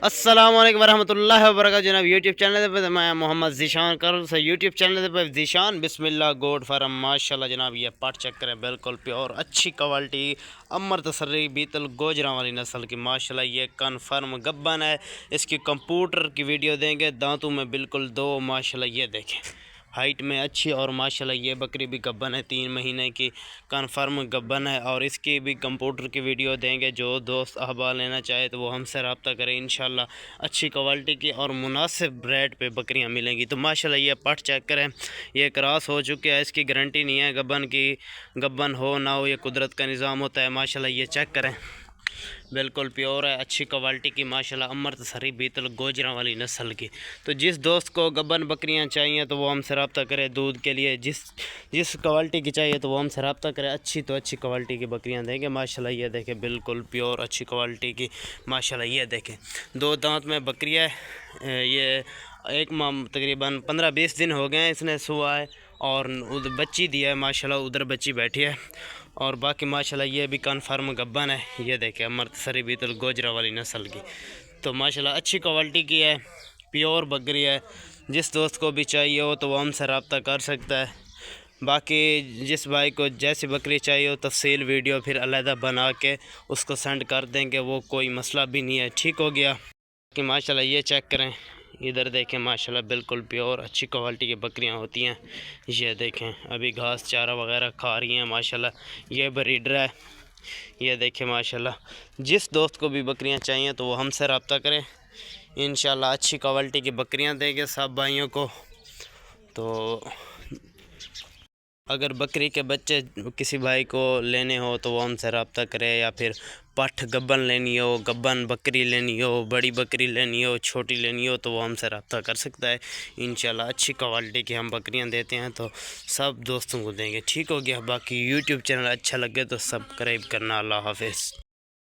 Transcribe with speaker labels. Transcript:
Speaker 1: अस्सलाम वालेकुम वरहमतुल्लाहि वबरकातुहू जनाब यूट्यूब चैनल पे मैं मोहम्मद ज़ीशान कर से यूट्यूब चैनल पे ज़ीशान बिस्मिल्लाह गोड फार्म माशाल्लाह जनाब ये पाट चेक करें बिल्कुल प्योर अच्छी क्वालिटी अमर तसर्री बीतल गोजरा वाली नस्ल की माशाल्लाह ये कन्फर्म गब्बन है। इसकी कंप्यूटर की वीडियो देंगे दांतों में बिल्कुल दो माशाल्लाह ये देखें हाइट में अच्छी और माशाल्लाह ये बकरी भी गब्बन है 3 महीने की कन्फर्म गब्बन है और इसकी भी कंप्यूटर की वीडियो देंगे। जो दोस्त अहबाल लेना चाहे तो वो हमसे रब्ता करें इंशाल्लाह अच्छी क्वालिटी की और मुनासिब रेट पे बकरियां मिलेंगी। तो माशाल्लाह ये पट चेक करें ये क्रॉस हो चुके हैं इसकी गारंटी नहीं है गब्बन की, गब्बन हो ना हो ये कुदरत का निज़ाम होता है। माशाल्लाह ये चेक करें बिल्कुल प्योर है अच्छी क्वालिटी की माशाल्लाह अमर तसरी बीतल गोजरा वाली नस्ल की। तो जिस दोस्त को गब्बन बकरियां चाहिए तो वो हमसे रब्ता करे दूध के लिए। जिस क्वालिटी की चाहिए तो वो हमसे रब्ता करे। अच्छी तो अच्छी क्वालिटी की बकरियां देंगे माशाल्लाह ये देखें बिल्कुल प्योर अच्छी क्वालिटी की माशाल्लाह ये देखें दो दांत में बकरियाँ ये एक माह तकरीबन 15-20 दिन हो गए हैं इसने सुआ है और उधर बच्ची दिया है माशाल्लाह उधर बच्ची बैठी है और बाकी माशाल्लाह ये भी कन्फर्म गब्बन है। ये देखें अमर तसरी बीतल गोजरा वाली नस्ल की। तो माशाल्लाह अच्छी क्वालिटी की है प्योर बकरी है। जिस दोस्त को भी चाहिए हो तो वो हमसे रब्ता कर सकता है। बाकी जिस भाई को जैसी बकरी चाहिए हो तफसील वीडियो फिर अलहदा बना के उसको सेंड कर देंगे वो कोई मसला भी नहीं है। ठीक हो गया कि माशाल्लाह ये चेक करें इधर देखें माशाल्लाह बिल्कुल प्योर अच्छी क्वालिटी की बकरियां होती हैं। ये देखें अभी घास चारा वगैरह खा रही हैं माशाल्लाह ये ब्रीडर है। ये देखें माशाल्लाह जिस दोस्त को भी बकरियां चाहिए तो वो हमसे रब्ता करें इंशाल्लाह अच्छी क्वालिटी की बकरियां देंगे सब भाइयों को। तो अगर बकरी के बच्चे किसी भाई को लेने हो तो वो हमसे रब्ता करे या फिर पठ गब्बन लेनी हो गब्बन बकरी लेनी हो बड़ी बकरी लेनी हो छोटी लेनी हो तो वो हमसे रब्ता कर सकता है। इंशाल्लाह अच्छी क्वालिटी की हम बकरियां देते हैं तो सब दोस्तों को देंगे। ठीक हो गया। बाकी यूट्यूब चैनल अच्छा लगे तो सब्सक्राइब करना। अल्लाह हाफिज़।